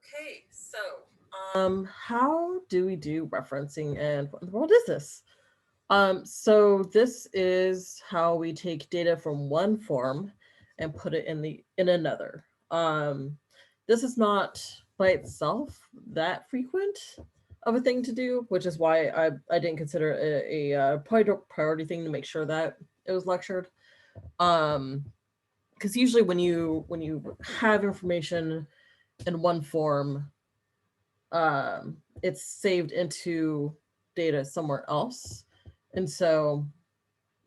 Okay, so how do we do referencing and what in the world is this? So this is how we take data from one form and put it in another. This is not by itself that frequent of a thing to do, which is why I didn't consider it priority thing to make sure that it was lectured. Um, because usually when you have information in one form, it's saved into data somewhere else, and so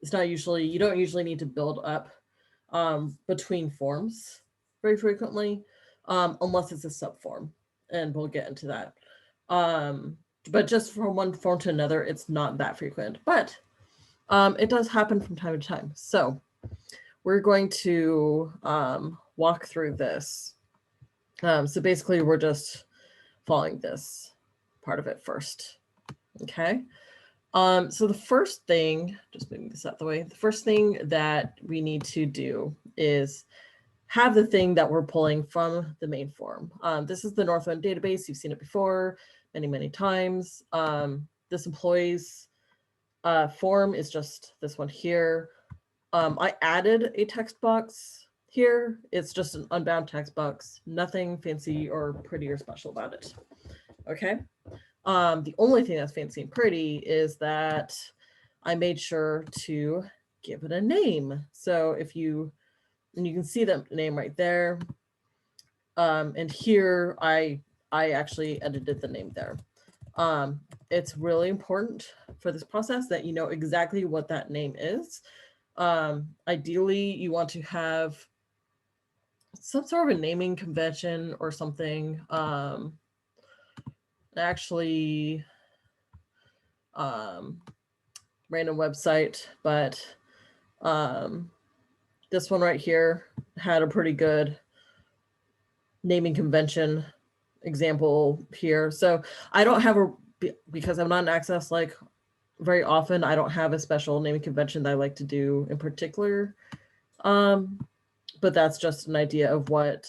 it's not usually you don't usually need to build up between forms very frequently, unless it's a subform, and we'll get into that. Um, but just from one form to another, it's not that frequent, but it does happen from time to time. So we're going to walk through this. So basically, we're just following this part of it first. Okay. So the first thing, just moving this out the way, the first thing that we need to do is have the thing that we're pulling from the main form. This is the Northwind database. You've seen it before many, many times. This employees form is just this one here. I added a text box here. It's just an unbound text box, nothing fancy or pretty or special about it. Okay. The only thing that's fancy and pretty is that I made sure to give it a name. So and you can see the name right there. And here I actually edited the name there. It's really important for this process that you know exactly what that name is. Ideally, you want to have some sort of a naming convention or something. Actually, um, random website, but um, this one right here had a pretty good naming convention example here. So I don't have because I'm not in Access like very often, I don't have a special naming convention that I like to do in particular. Um, but that's just an idea of what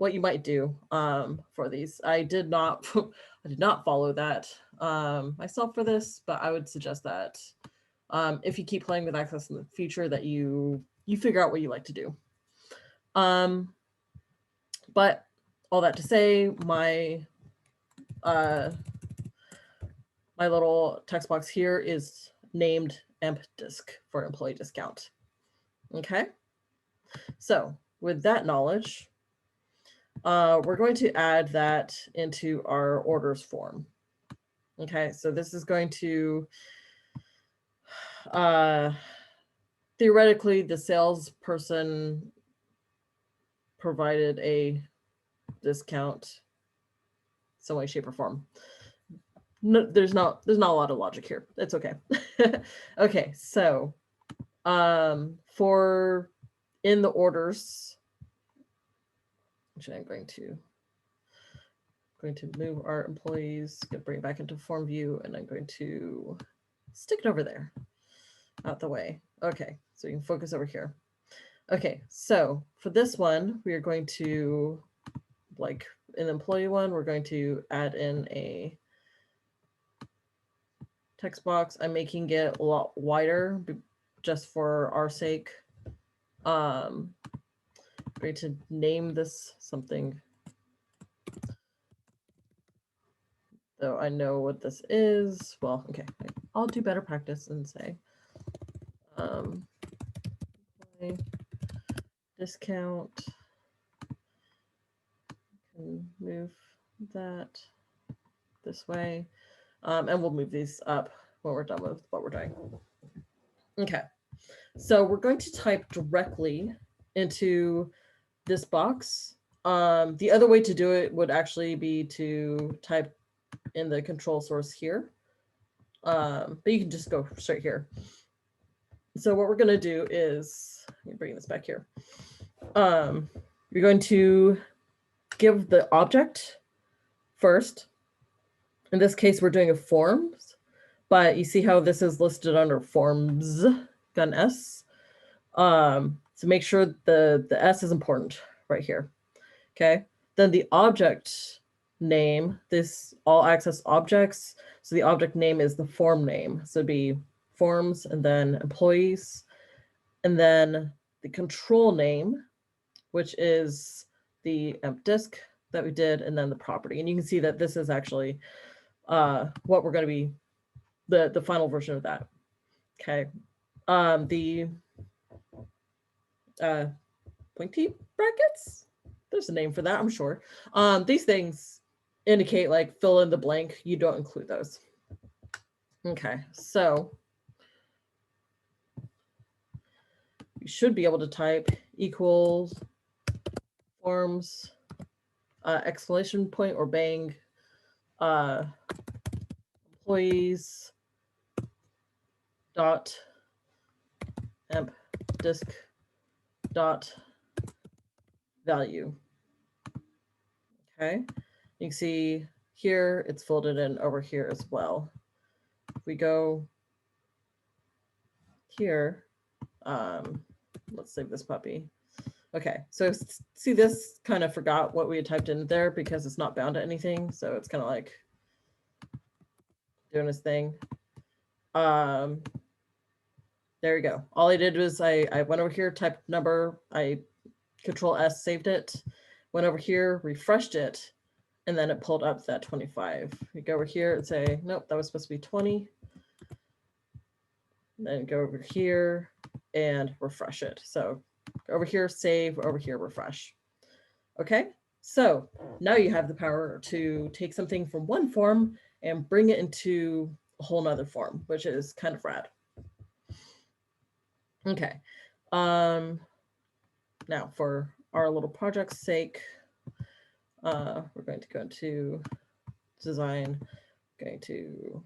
you might do for these. I did not I did not follow that myself for this, but I would suggest that if you keep playing with Access in the future, that you figure out what you like to do. Um, but all that to say, uh, my little text box here is named emp disc for employee discount. Okay, so with that knowledge, we're going to add that into our orders form. Okay, so this is going to uh, theoretically the salesperson provided a discount some way, shape, or form. No, there's not a lot of logic here. It's okay. Okay, so for in the orders, which I'm going to move our employees, bring it back into form view, and I'm going to stick it over there, out the way. Okay, so you can focus over here. Okay, so for this one, we are going to, like in the employee one, we're going to add in a text box. I'm making it a lot wider just for our sake. I'm going to name this something, though I know what this is. Well, okay, I'll do better practice and say discount. Can move that this way, and we'll move these up when we're done with what we're doing. Okay, so we're going to type directly into this box. The other way to do it would actually be to type in the control source here, but you can just go straight here. So what we're going to do is, let me bring this back here. You're going to give the object first. In this case, we're doing a forms, but you see how this is listed under forms, got an S. So make sure the S is important right here. Okay. Then the object name this all access objects. So the object name is the form name. So it'd be forms and then employees, and then the control name, which is the emp disk that we did, and then the property. And you can see that this is actually what we're going to be the final version of that. Okay. The pointy brackets, there's a name for that, I'm sure. These things indicate like fill in the blank. You don't include those. Okay, so you should be able to type equals forms exclamation point or bang employees dot emp disk dot value. Okay, you can see here it's folded in over here as well. If we go here, let's save this puppy. Okay, so see, this kind of forgot what we had typed in there because it's not bound to anything. So it's kind of like doing his thing. There we go. All I did was I went over here, typed number, I Control S saved it, went over here, refreshed it, and then it pulled up that 25. We go over here and say, nope, that was supposed to be 20. And then go over here and refresh it. So over here, save, over here, refresh. Okay, so now you have the power to take something from one form and bring it into a whole nother form, which is kind of rad. Okay, now for our little project's sake, we're going to go into design, going to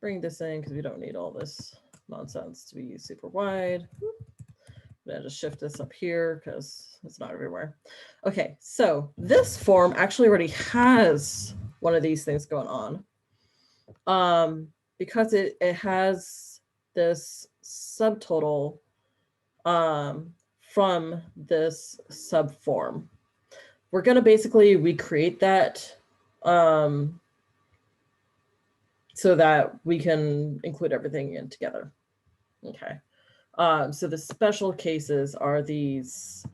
bring this in because we don't need all this nonsense to be super wide. I'm gonna just shift this up here because it's not everywhere. Okay, so this form actually already has one of these things going on. Because it has this subtotal from this subform. We're gonna basically recreate that so that we can include everything in together. Okay. So the special cases are these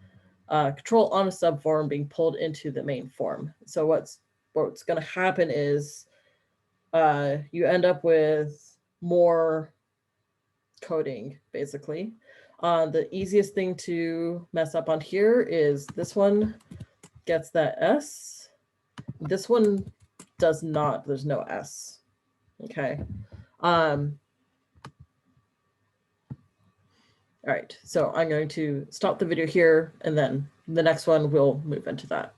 control on a subform being pulled into the main form. So what's going to happen is you end up with more coding, basically. The easiest thing to mess up on here is this one gets that S. This one does not. There's no S. Okay. All right, so I'm going to stop the video here, and then the next one we'll move into that.